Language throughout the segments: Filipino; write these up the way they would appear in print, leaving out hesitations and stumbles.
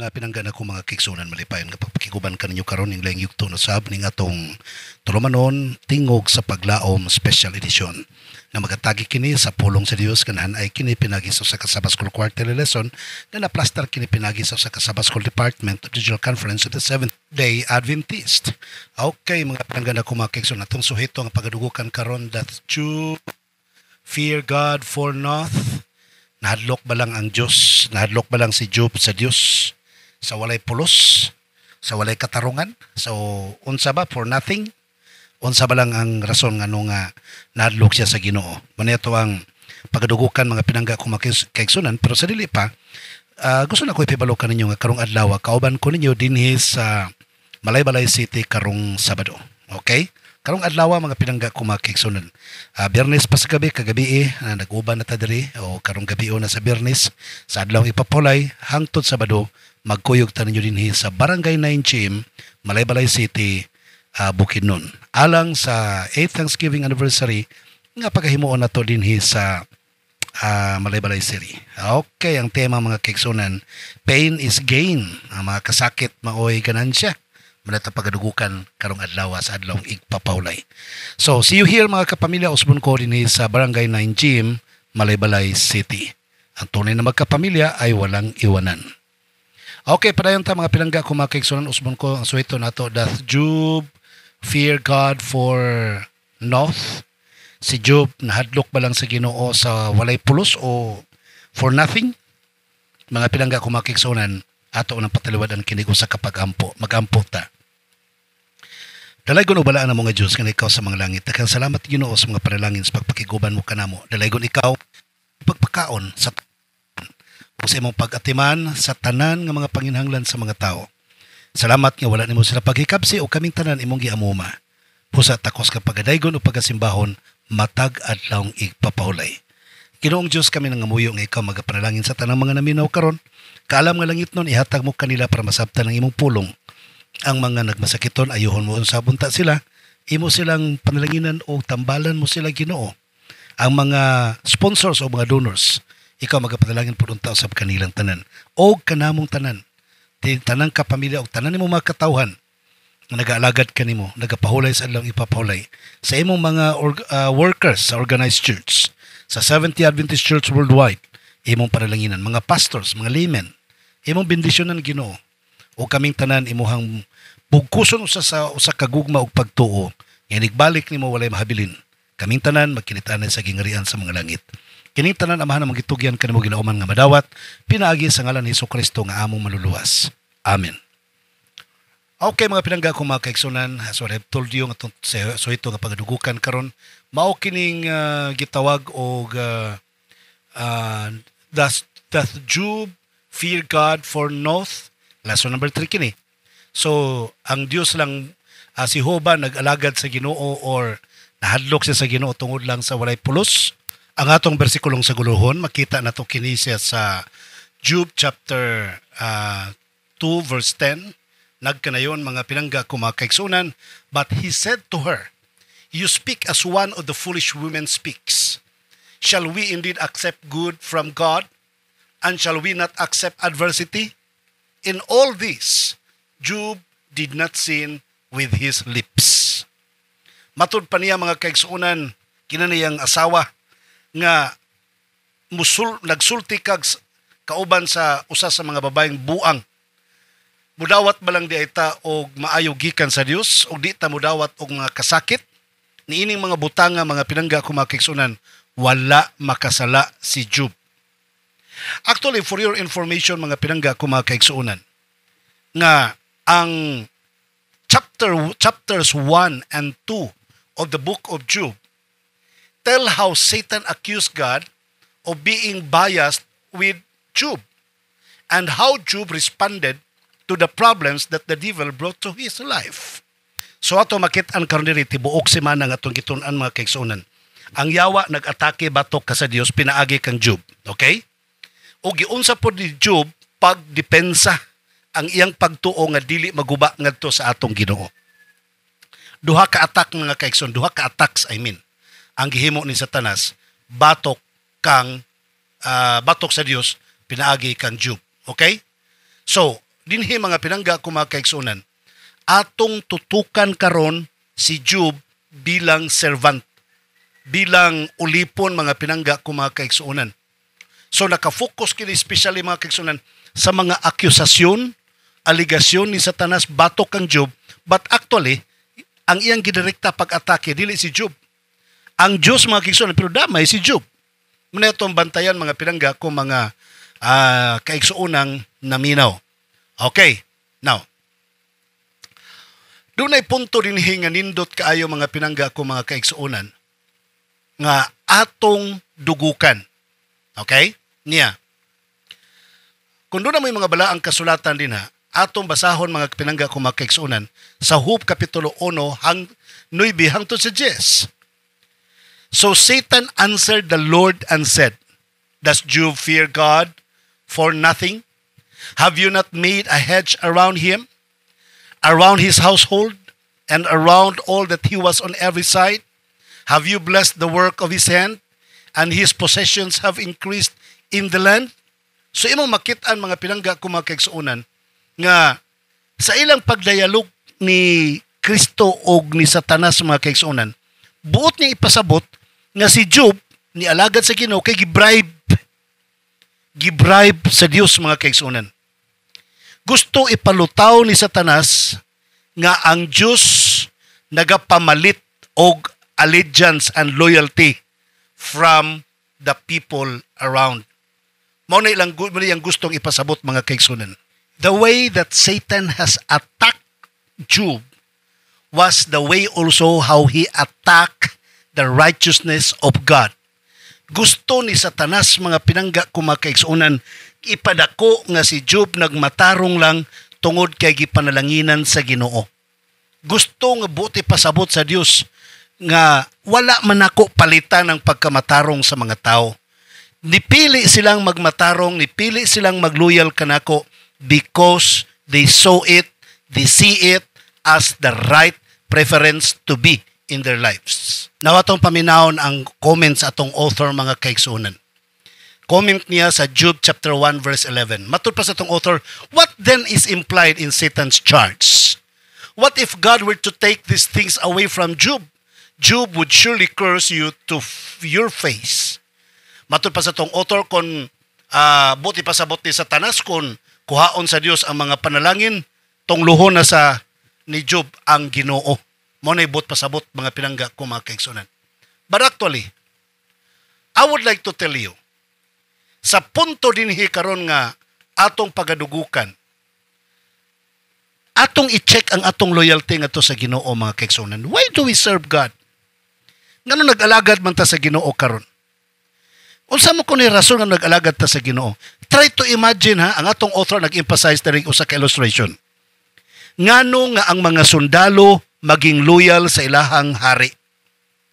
mga pinanggan ako mga kigsunan malipayon nga pagpakiguban kaninyo karon ning laing yugto na sab ning atong tulumanon tingog sa paglaom special edition na magatagi kini sa pulong sa Dios kanahan ay kini pinagi sa Sabbath School quarterly lesson na naplaster kini pinagi sa Sabbath School Department of Digital Conference of the Seventh-day Adventist. Okay mga pinanggan ako mga kigsunan atong suhito nga pagadugukan karon that you fear God for naught. Nahadlok ba lang ang Diyos? Nahadlok ba lang si Job sa Diyos? Sa walay pulos? Sa walay katarungan? So, unsa ba? For nothing? Unsa ba lang ang rason nga nga nahadlok siya sa Ginoo? Manito ang pagadugukan mga pinangga kong kaigsunan. Pero sa dili pa, gusto na ko ipibalokan ninyo nga karong adlaw. Kauban ko ninyo dinhi sa Malaybalay City karong Sabado. Okay? Karong adlaw mga pinangga ko mga kaigsunan. Biyernes pa sa gabi, kagabi nag-uban na ta diri o karong gabi na sa Biyernes sa adlaw ipapulay hangtod Sabado magkuyog ta ninyo dinhi sa Barangay 9 Chim, Malaybalay City, Bukidnon. Alang sa 8th Thanksgiving anniversary nga paghimuon nato dinhi sa Malaybalay City. Okay, ang tema mga kaigsunan, pain is gain. Ang mga kasakit maoy ganansya. Manata pagadugukan karong adlaw sa adlawng igpapawlay. So, see you here mga kapamilya, usbon ko din sa Barangay 9 Gym, Malaybalay City. Ang tunay na magkapamilya ay walang iwanan. Okay, padayon ta mga pinangga ko mga kaigsunan, usbon ko ang suwito nato, doth Job fear God for naught? Si Job nahadlok ba lang sa Ginoo sa walay pulos o for nothing? Mga pinangga ko mga kaigsunan, ato nang pataliwadan kini ko sa kapag-ampo, mag-ampo ta. Dalaygon ubalaan na mga Diyos nga ikaw sa mga langit. Daghang salamat Ginoo sa mga panalangin sa pagpakiguban mo kanamo. Dalaygon ikaw pagpakaon sa kung sa imong pag-atiman sa tanan nga mga panginhanglan sa mga tao. Salamat nga wala nimo sila paghikabsi o kaming tanan imong giamuma. Pusa takos ka pagadaygon o pagasimbahon matag adlawng igpapahulay. Ginoong Diyos kami nangamuyo nga ikaw magapanalangin sa tanang mga naminaw karon. Kaalam nga langit nun, ihatag mo kanila para masabtan ng imong pulong. Ang mga nagmasakiton, ayuhon mo sa bunta sila, imo silang panalanginan o tambalan mo sila Ginoo. Ang mga sponsors o mga donors, ikaw magapanalangin po unta sa kanilang tanan. O kanamong tanan, tanang kapamilya o tanan mo mga katawhan, nag-aalagad kanimo, nagapahulay sa alang ipapahulay. Sa imong mga workers sa organized church, sa Seventh-day Adventist Church Worldwide, imong panalanginan, mga pastors, mga laymen, imong bendisyonan Ginoo. O kaming tanan imuhang bugkuson usa kagugma og pagtuo, nga nigbalik nimo walay mahabilin. Kaming tanan magkinitaan sa gingarian sa mga langit. Kining tanan amahan ang magitugyan kanimo ginauman nga madawat, pinaagi sa ngalan ni Hesukristo nga among maluluwas. Amen. Okay mga pinangga ko mga kaigsunan, so I have told you nga so ito nga pagadugukan karon mao kining gitawag og doth Job fear God for naught? Lesson number 3 kini. So, ang Dios lang, si Hoba nag-alagad sa Ginoo or nahadlok siya sa Ginoo tungod lang sa walay pulos. Ang atong bersikulong sa guluhon, makita nato kini siya sa Job chapter 2 verse 10. Nagkanayon mga pinangga ko mga kaigsunan, but he said to her, you speak as one of the foolish women speaks. Shall we indeed accept good from God? And shall we not accept adversity? In all this, Job did not sin with his lips. Matud pa niya mga kaigsunan, kinaniyang asawa nga nagsulti kag kauban sa usa sa mga babaeng buang. Mudawat ba lang di ita og maayo gikan sa Dios o di ta mudawat og mga kasakit? Niining mga butanga mga pinangga ko mga kaigsunan, wala makasala si Job. Actually, for your information, mga pinangga ko mga kaigsuunan, nga ang chapters 1 and 2 of the book of Job tell how Satan accused God of being biased with Job and how Job responded to the problems that the devil brought to his life. So ato makit-an karon diri tibuok semana nga atong gitun-an mga kaigsuunan. Ang yawa nag-atake batok ka sa Dios, pinaagi kang Job. Okay? O giunsa po ni Job pagdepensa ang iyang pagtuo nga dili maguba ngadto sa atong Ginoo. Duha ka attack mga kaigsoon, duha ka attacks ang gihimo ni Satanas batok kang batok sa Dios pinaagi kang Job. Okay? So, dinhi mga pinangga ko mga kaigsunan, atong tutukan karon si Job bilang servant, bilang ulipon mga pinangga ko mga kaigsunan. So nakafocus kini especially mga kaigsunan sa mga akusasyon, aligasyon ni Satanas batok kang Job, but actually ang iyang gidirekta pag-atake dili si Job. Ang Diyos mga kaigsunan, pero damay si Job. Muna itong bantayan mga pinangga ko mga kaigsuunang naminaw. Okay, now, doon ay punto rin nga nindot kaayo mga pinangga ko mga kaigsuunan nga atong dugukan. Okay? Niya. Kung doon na may mga balaang kasulatan din ha, atong basahon mga pinangga ko mga kaigsuunan sa Job Kapitulo 1 9 hangtod sa 10. So Satan answered the Lord and said, Does Job fear God for nothing? Have you not made a hedge around him, around his household, and around all that he was on every side? Have you blessed the work of his hand, and his possessions have increased in the land? So imong makitaan mga pinangga ko mga kaigsuunan nga sa ilang pagdialog ni Kristo o ni Satanas mga kaigsuunan, buot niya ipasabot nga si Job ni alagad sa Ginoo kay gibribe sa Dios mga kaigsuunan. Gusto ipalutaw ni Satanas nga ang Dios nagapamalit og allegiance and loyalty from the people around. Mao na ilang gustong ipasabot mga kaigsuunan. The way that Satan has attacked Job was the way also how he attacked the righteousness of God. Gusto ni Satanas mga pinangga ko mga kaigsuunan, ipadako nga si Job nagmatarong lang tungod kay gipanalanginan sa Ginoo. Gusto nga buti pasabot sa Dios nga wala man ako palitan ng pagkamatarong sa mga tao. Nipili silang magmatarong, nipili silang magloyal kanako because they saw it, they see it as the right preference to be in their lives. Now atong paminahon ang comments atong author mga kaigsuunan. Comment niya sa Job chapter 1 verse 11. Matud pa sa atong author, what then is implied in Satan's charge? What if God were to take these things away from Job? Job would surely curse you to your face. Matud pa sa atong author, kung buti pasabot ni Satanas kung kuhaon sa Dios ang mga panalangin, tungluhon na sa ni Job ang Ginoo. Mo na ibot pasabot mga pinangga ko mga kaigsunan. But actually, I would like to tell you, sa punto dinhi karon nga atong pagadugukan, atong i-check ang atong loyalty ngadto sa Ginoo mga kaigsunan. Why do we serve God? Ngano nag-alagad man ta sa Ginoo karon? Unsa mo kuno rason nga nag-alagad ta sa Ginoo? Try to imagine ang atong author nag-emphasize diri usa ka illustration. Ngano nga ang mga sundalo maging loyal sa ilahang hari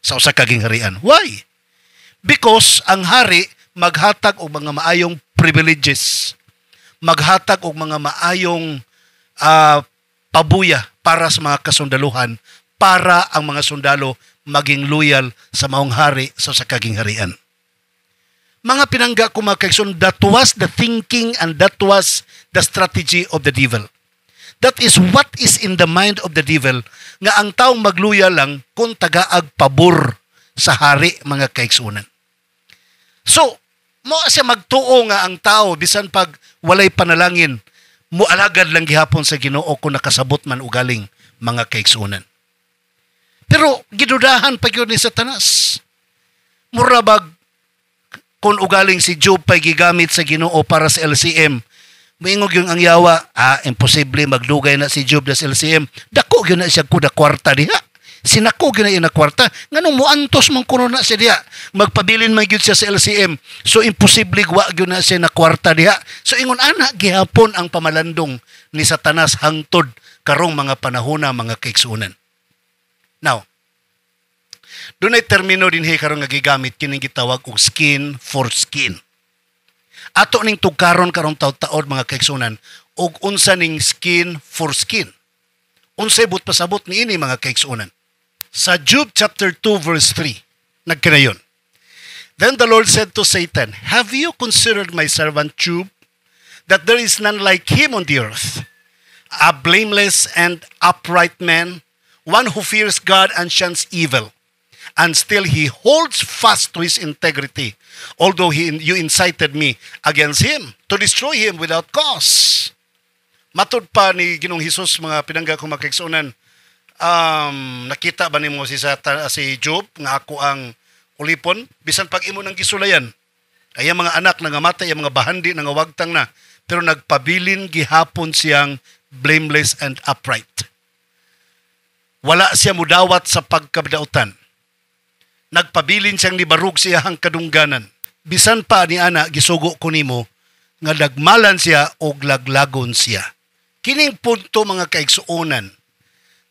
sa usa ka gingharian? Why? Because ang hari maghatag og mga maayong privileges, maghatag og mga maayong pabuya para sa mga kasundaluhan para ang mga sundalo maging loyal sa maong hari sa usa ka gingharian. Mga pinangga ko mga kaigsunan, that was the thinking and that was the strategy of the devil. That is what is in the mind of the devil, nga ang taong magluya lang kung tagaag pabor sa hari mga kaigsunan. So, mo siya magtuo nga ang tao bisan pag walay panalangin, mo alagad lang gihapon sa Ginoo kung nakasabot man ugaling mga kaigsunan. Pero gidudahan pa gyud ni Satanas. Murabag kung ugaling si Job pay gigamit sa Ginoo para sa LCM. Moingog yung ang yawa, imposible magdugay na si Job sa LCM. Dako gyud na siya kuda kwarta diha. Sinako gyud na ina kwarta. Nganong muantos man kuno na siya diha. Magpabilin man gyud siya sa LCM. So imposible wa gyud na siya na kwarta diha. So ingon ana gihapon ang pamalandong ni Satanas hangtod karong mga panahona mga kaigsunan. Now, doon ay termino din karong nga gigamit kining gitawag og skin for skin. Ato ning tugkaron karong taud-taud mga kaigsunan og unsa ning skin for skin. Unsay but pasabot niini mga kaigsunan. Sa Job chapter 2 verse 3 nagkanayon. Then the Lord said to Satan, "Have you considered my servant Job, that there is none like him on the earth, a blameless and upright man, one who fears God and shuns evil. And still he holds fast to his integrity, although you incited me against him to destroy him without cause. Matod pa ni Ginoong Hesus, mga pinangga kong makiksunan, nakita ba ni mo si Job nga ako ang ulipon? Bisan pag imo ng gisulayan, ay ang mga anak nga matay, ang mga bahandi nga wagtang na, pero nagpabilin gihapon siyang blameless and upright. Wala siya mudawat sa pagkabdautan. Nagpabilin siyang nibarug siyang kadungganan. Bisan pa ni ana, gisugo ko nimo, nga dagmalan siya o laglagon siya. Kining punto mga kaigsuonan,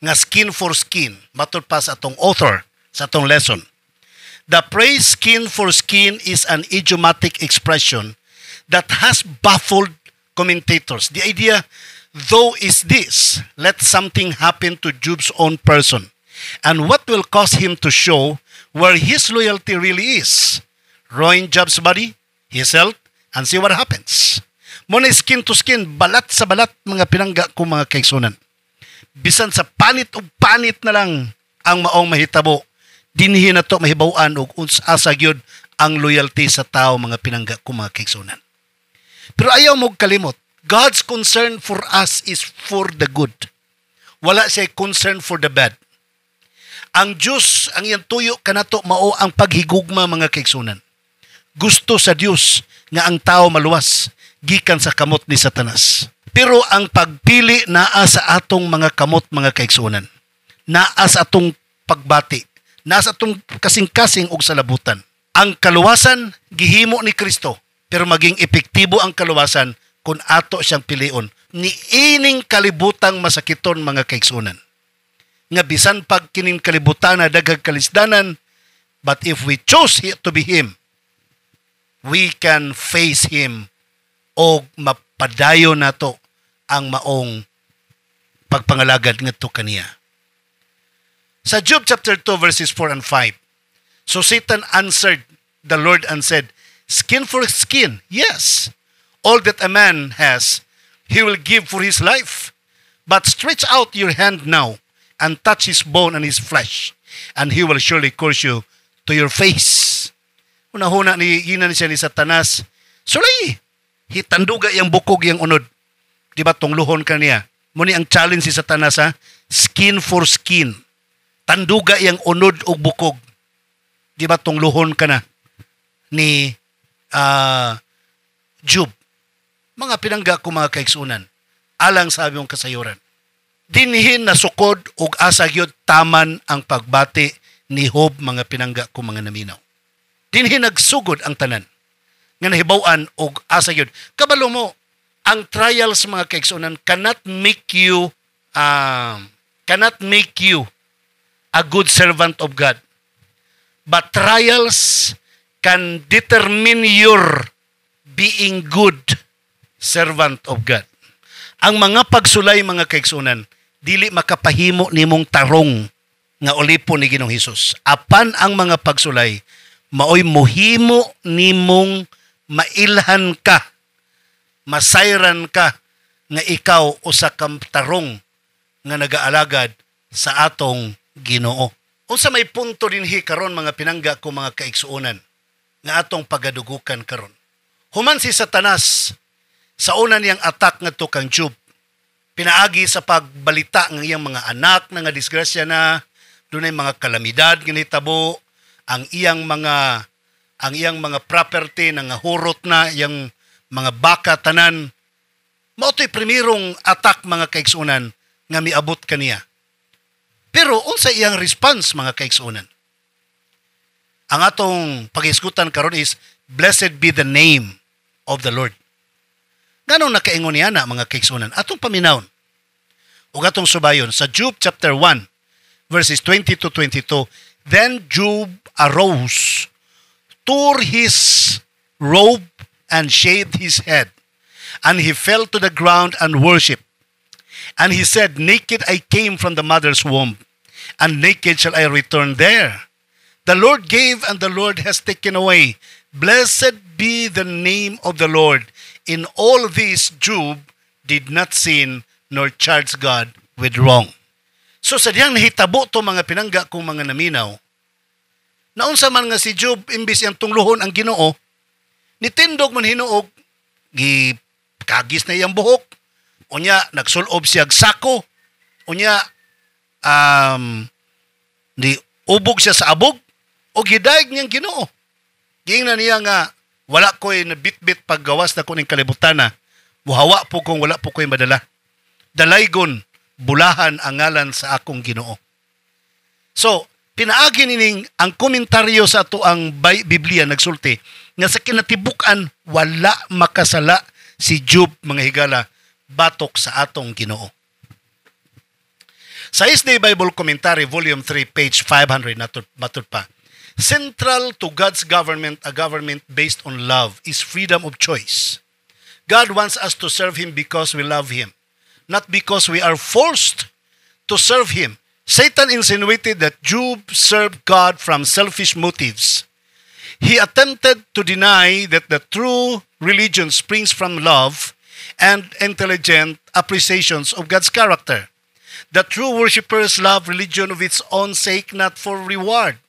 nga skin for skin, matod pa sa atong author, sa atong lesson. The phrase skin for skin is an idiomatic expression that has baffled commentators. The idea, though, is this: let something happen to Job's own person, and what will cause him to show where his loyalty really is? Ruin Job's body, his health, and see what happens. Muna skin to skin, balat sa balat, mga pinangga ko mga kaigsunan. Bisan sa panit o panit na lang ang maong mahitabo, dinhi na to mahibawaan og asa gyud ang loyalty sa tao, mga pinangga ko mga kaigsunan. Pero ayaw mo kalimot, God's concern for us is for the good. Wala siya concern for the bad. Ang Diyos, ang iyang tuyo kanato mao ang paghigugma, mga kaigsunan. Gusto sa Diyos nga ang tao maluwas gikan sa kamot ni Satanas. Pero ang pagpili naa sa atong mga kamot, mga kaigsunan. Naa sa atong pagbati. Naa sa atong kasing-kasing og salabutan. Ang kaluwasan gihimo ni Kristo, pero maging epektibo ang kaluwasan kung ato siyang pilion. Ni ining kalibutang masakiton, mga kaigsunan. Nga bisan pag kining kalibutan na daghang kalisdanan, but if we chose to be Him, we can face Him o mapadayo nato ang maong pagpangalagad ngadto kaniya. Sa Job chapter 2 verses 4 and 5, so Satan answered the Lord and said, skin for skin, yes, all that a man has, he will give for his life. But stretch out your hand now and touch his bone and his flesh, and he will surely curse you to your face. Una-huna ni ginan siya ni Satanas, sulay, hitanduga yang bukog yang unod. Di ba tungluhon ka niya? Muni ang challenge si Satanas, ha? Skin for skin. Tanduga yang unod o bukog. Di ba tungluhon ka na ni Job? Mga pinangga ko, mga kaigsunan, alang sabi mong kasayuran. Dinhin na sukod og asagyod taman ang pagbati ni Job, mga pinangga ko, mga naminaw. Dinhin nagsugod ang tanan nga nahibaw-an og asagyod. Kabalo mo, ang trials, mga kaigsunan, cannot make you a good servant of God. But trials can determine your being good servant of God. Ang mga pagsulay, mga kaigsunan, dili makapahimo nimong tarong nga ulipon ni Ginoong Hesus. Apan ang mga pagsulay, maoy mohimo nimong mailhan ka, masayran ka, nga ikaw usa ka tarong nga nagaalagad sa atong Ginoo. Unsa may punto dinhi karon, mga pinangga ko, mga kaigsuonan, nga atong pagadugukan karon. Human si Satanas sa una niyang attack ngadto kang Job, pinaagi sa pagbalita ng iyang mga anak na nga disgrasya na, dunay mga kalamidad nga nitabo, ang iyang mga property na nga hurot na, iyang mga baka tanan. Mao to'y primerong attack, mga kaigsuonan, nga miabot kaniya. Pero unsa iyang response, mga kaigsuonan? Ang atong pag-isgutan karon is, blessed be the name of the Lord. Ganong nakaingon niya na, mga kaigsuonan? Atong paminawon o atong subayon sa Job chapter 1 verses 20 to 22. Then Job arose, tore his robe, and shaved his head, and he fell to the ground and worshipped. And he said, naked I came from the mother's womb, and naked shall I return there. The Lord gave, and the Lord has taken away. Blessed be the name of the Lord. In all this, Job did not sin nor charge God with wrong. So sa diyang nahitabo to mga pinangga kong mga naminaw, naunsa man nga si Job, imbis yang tungluhon ang Ginoo, nitindog man hinuog, kagis na iyang buhok, unya nagsulob siyag sako, unya di ubog siya sa abog, o gidayeg niyang Ginoo. Giingnan niya nga, wala ko'y nabitbit paggawas na kuning kalibutana, buhawa po kung wala po ko'y madala. Dalaygon, bulahan ang ngalan sa akong Ginoo. So, pinaagi nining ang komentaryo sa ato ang Biblia nagsulti nga sa kinatibukan wala makasala si Job mga higala batok sa atong Ginoo. Sa Isday Bible Commentary Volume 3 page 500 matod pa. Central to God's government, a government based on love, is freedom of choice. God wants us to serve Him because we love Him, not because we are forced to serve Him. Satan insinuated that Job served God from selfish motives. He attempted to deny that the true religion springs from love and intelligent appreciations of God's character. The true worshippers love religion of its own sake, not for reward.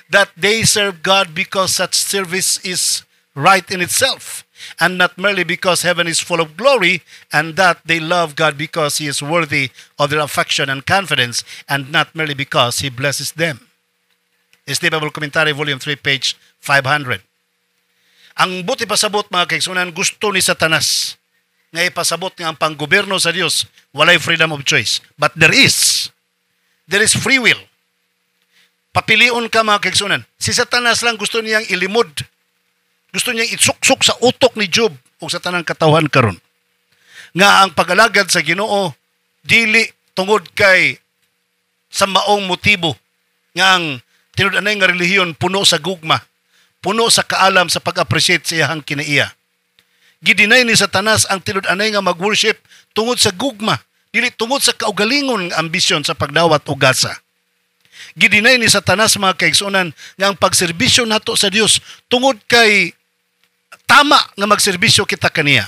That they serve God because such service is right in itself, and not merely because heaven is full of glory, and that they love God because He is worthy of their affection and confidence, and not merely because He blesses them. Isday Bible Commentary Volume 3 page 500. Ang buti pasabot mga kaigsunan, gusto ni Satanas nga ipasabot nga ang panggoberno sa Dios walay freedom of choice, but there is free will. Papilion ka mga kaigsunan. Si Satanas lang gusto niyang ilimod. Gusto niyang isuksok sa utok ni Job o sa tanang katawhan karon. Nga ang pag-alagad sa Ginoo dili tungod kay sa maong motibo. Nga ang tinud-anay nga relihiyon puno sa gugma, puno sa kaalam sa pag-appreciate sa iyang kinaiya. Gidinay ni Satanas ang tinud-anay nga mag-worship tungod sa gugma, dili tungod sa kaugalingon nga ambisyon sa pagdawat og gasa. Gidinay ni Satanas mga kaigsunan nga ang pagserbisyo nato sa Dios tungod kay tama nga magserbisyo kita kaniya.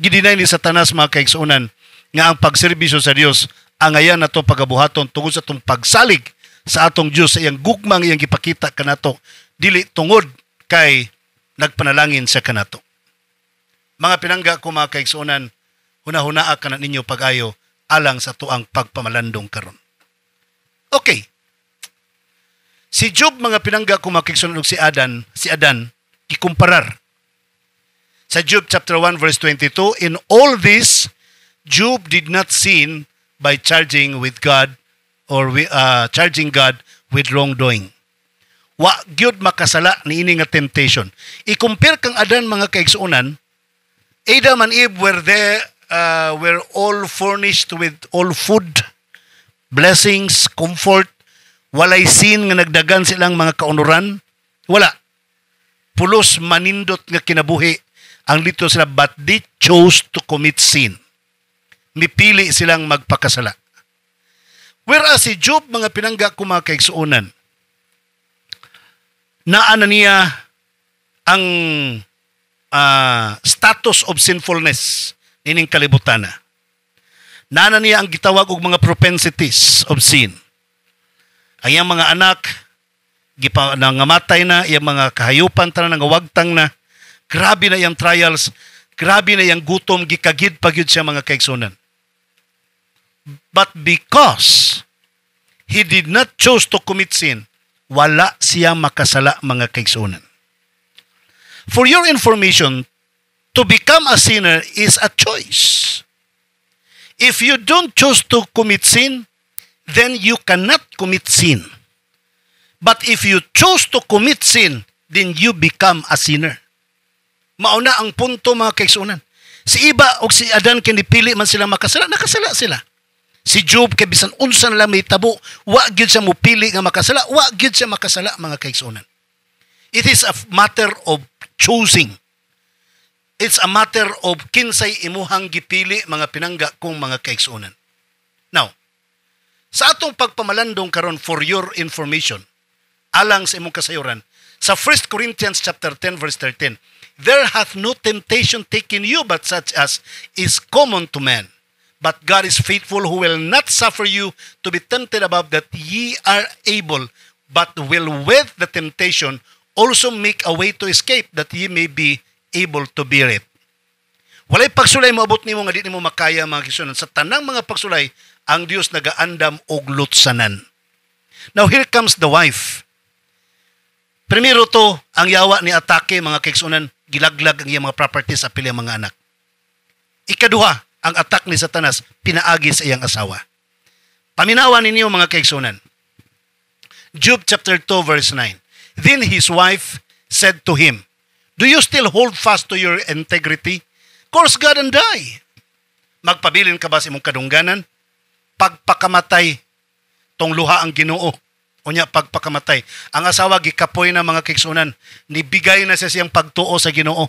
Gidinay ni Satanas mga kaigsunan nga ang pagserbisyo sa Dios ang ayan nato pagabuhaton tungod sa atong pagsalig sa atong Dios sa iyang gugmang iyang gipakita kanato dili tungod kay nagpanalangin sa kanato. Mga pinangga ko mga kaigsunan, hunahunaa ka na ninyo pag-ayo alang sa tuang pagpamalandong karon. Okay. Si Job mga pinangga kung makiksunod si Adan, ikumparar. Sa Job chapter 1 verse 22, in all this, Job did not sin by charging with God or charging God with wrongdoing. Wa gyud makasala ni ini nga temptation. I-compare kang Adan mga kaigsunan, Adam and Eve were all furnished with all food, blessings, comfort, walay sin nga nagdagan silang mga kaunuran, wala. Pulos manindot nga kinabuhi ang lito sila, but they chose to commit sin. Mipili silang magpakasala. Whereas si Job, mga pinangga ko mga kaigsuunan, naana niya ang status of sinfulness ining kalibutana. Naana niya ang gitawag og mga propensities of sin. Ang iyang mga anak, nangamatay na, iyang mga kahayupan tanan nangawagtang na, grabe na iyang trials, grabe na iyang gutom, gikagid pagyud siya mga kaigsunan. But because he did not choose to commit sin, wala siya makasala mga kaigsunan. For your information, to become a sinner is a choice. If you don't choose to commit sin, then you cannot commit sin. But if you choose to commit sin, then you become a sinner. Mauna ang punto mga kaigsunan. Si Iba o si Adan kinipili man sila makasala, nakasala sila. Si Job kay bisan unsa na lang may tabo, wa gyud siya mopili nga makasala, wa gyud siya makasala mga kaigsunan. It is a matter of choosing. It's a matter of kinsay imuhang gipili mga pinangga kong mga kaigsunan. Now, sa atong pagpamalandong karon for your information, alang sa imong kasayuran, sa 1 Corinthians chapter 10 verse 13, there hath no temptation taken you but such as is common to man. But God is faithful, who will not suffer you to be tempted above that ye are able, but will with the temptation also make a way to escape, that ye may be able to bear it. Walay pagsulay moabot nimo nga di nimo makaya, mga kigsunan. Sa tanang mga pagsulay, ang Dios nagaandam og lutsanan. Now here comes the wife. Primero to, ang yawa ni atake, mga kigsunan, gilaglag ang iyang mga properties sa pilang mga anak. Ikaduha, ang attack ni Satanas, pinaagi sa iyang asawa. Paminawan ninyo, mga kaigsunan. Job chapter 2 verse 9. Then his wife said to him, do you still hold fast to your integrity? Curse God and die. Magpabilin ka ba sa imong kadungganan? Pagpakamatay, tong luha ang Ginoo. Unya, pagpakamatay. Ang asawa, gikapoy na, mga kaigsunan. Nibigay na siya siyang pagtuo sa Ginoo.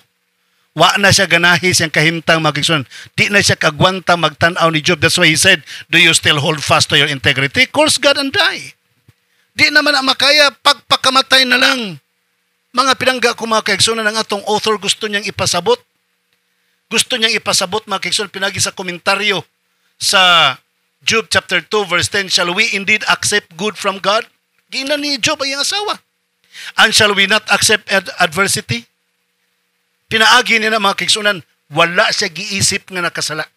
Wa na siya ganahi siyang kahimtang, mga kaigsunan. Di na siya kagwanta magtanaw ni Job. That's why he said, do you still hold fast to your integrity? Curse God and die. Di naman ang makaya, pagpakamatay na lang. Mga pinangga ko, mga kaigsunan, ang atong author gusto niyang ipasabot. Gusto niyang ipasabot, mga kaigsunan, pinagi sa komentaryo sa Job chapter 2 verse 10, shall we indeed accept good from God? Giingnan ni Job ay ang asawa. And shall we not accept adversity? Pinaagi niya na, mga kaigsunan, wala siya giisip nga nakasala.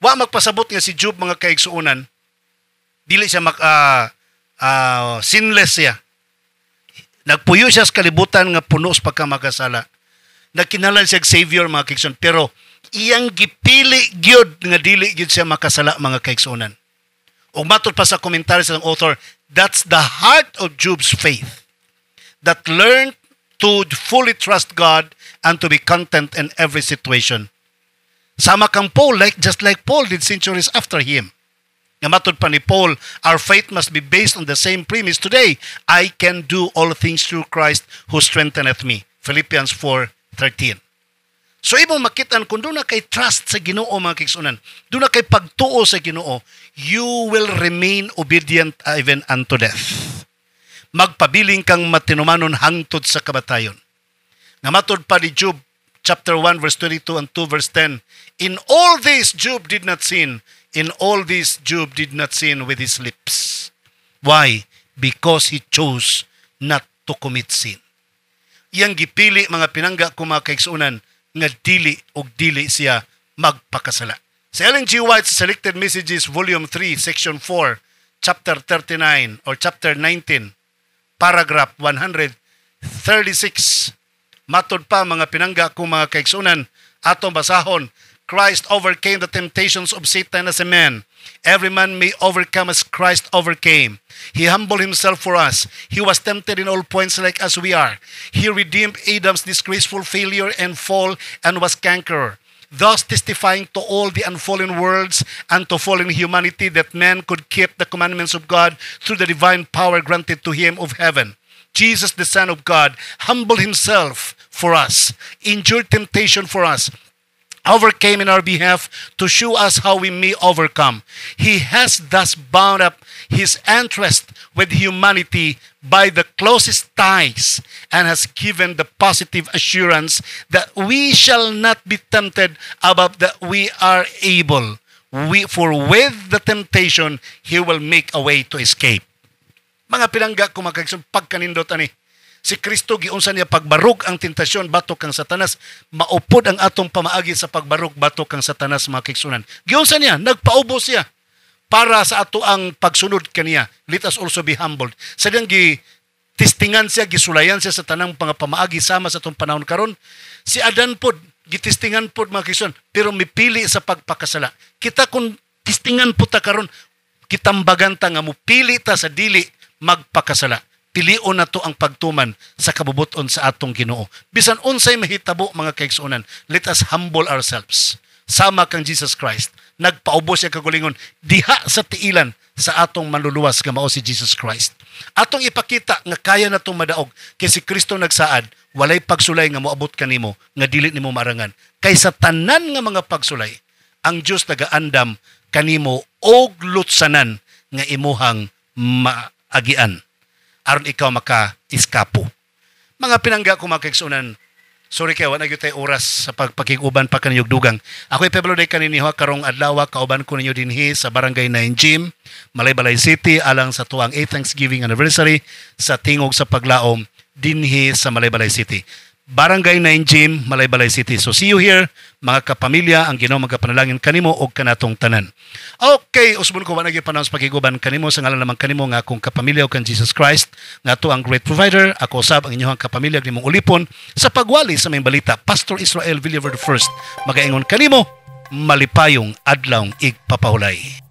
Wa magpasabot nga si Job, mga kaigsunan, dili siya sinless siya. Nagpuyo siya sa kalibutan nga puno sa pagkamakasala. Nagkinalan siya Savior, mga kaigsunan, pero iyang gipili gyud nga dili gyud siya makasala, mga kaigsunan. O matod pa sa komentaryo sa author, that's the heart of Job's faith that learned to fully trust God and to be content in every situation. Sama kang Paul, just like Paul did centuries after him. Nga matod pa ni Paul, our faith must be based on the same premise. Today, I can do all things through Christ who strengtheneth me. Philippians 4:13. So imong makitaan, kung doon na kay trust sa Ginoo, mga kaigsunan, doon na kay pagtuo sa Ginoo, you will remain obedient even unto death. Magpabiling kang matinumanon hangtod sa kamatayon. Nga matod pa ni Job chapter 1 verse 22 and 2 verse 10, in all this Job did not sin. In all this Job did not sin with his lips. Why? Because he chose not to commit sin. Iyang gipili, mga pinangga ko, mga kaigsunan, nga dili og dili siya magpakasala. Sa Ellen G. White Selected Messages Volume 3 Section 4 Chapter 39 or Chapter 19 Paragraph 136, matod pa, mga pinangga ko, mga kaigsunan, atong basahon, Christ overcame the temptations of Satan as a man. Every man may overcome as Christ overcame. He humbled himself for us. He was tempted in all points like as we are. He redeemed Adam's disgraceful failure and fall and was conqueror, thus testifying to all the unfallen worlds and to fallen humanity that man could keep the commandments of God through the divine power granted to him of heaven. Jesus, the Son of God, humbled himself for us, endured temptation for us, overcame in our behalf to show us how we may overcome. He has thus bound up his interest with humanity by the closest ties and has given the positive assurance that we shall not be tempted above that we are able. For with the temptation, He will make a way to escape. Mga pinangga ko, mga kaigsunan, pagkanindot ani. Si Kristo giunsa niya pagbarug ang tentasyon batok kang Satanas, maupod ang atong pamaagi sa pagbarug batok kang Satanas, mga kaigsunan. Giunsa niya, nagpaubos siya para sa ato ang pagsunod kaniya. Let us also be humbled. Sa diyang gitistingan siya, gisulayan siya sa tanang pamaagi sama sa atong panahon karon. Si Adan pod, gitistingan pod, mga kaigsunan, pero mipili sa pagpakasala. Kita kung tistingan po ta karon, kitambagan ta nga mo pili ta sa dili magpakasala. Pilion na to ang pagtuman sa kabubuton sa atong Ginoo. Bisan unsay mahitabo, mga kaigsunan, let us humble ourselves. Sama kang Jesus Christ. Nagpaubos siya kagulingon diha sa tiilan sa atong manluluwas nga mao si Jesus Christ. Atong ipakita nga kaya na itong madaog kay si Kristo nagsaad, walay pagsulay nga moabot kanimo nga dili nimo marangan. Kay sa tanan nga mga pagsulay, ang Dios nagaandam kanimo og lutsanan nga imuhang maagian aron ikaw maka-iskapo. Mga pinangga ko, mga kaigsunan, Sorry kay wala gyud tay oras sa pagpakiguban pa kaniyog dugang. Ako Pablo day kaniniho karong adlaw kauban ko ninyo dinhi sa Barangay 9 Gym, Malaybalay City alang sa tuang 8th Thanksgiving anniversary sa tingog sa paglaom dinhi sa Malaybalay City. Barangay 9 Gym, Malaybalay City. So see you here, mga kapamilya, ang Ginoo magapanalangin kanimo og kanatong tanan. Okay, usbon ko wala gyud panahon sa pagiguban kanimo sa ngalan naman kanimo nga akong kapamilya kan Jesus Christ, nga to ang great provider. Ako usab ang inyong kapamilya nimong ulipon sa pagwali sa may balita. Pastor Israel Villaver I, magaingon kanimo malipayong adlawng igpapahulay.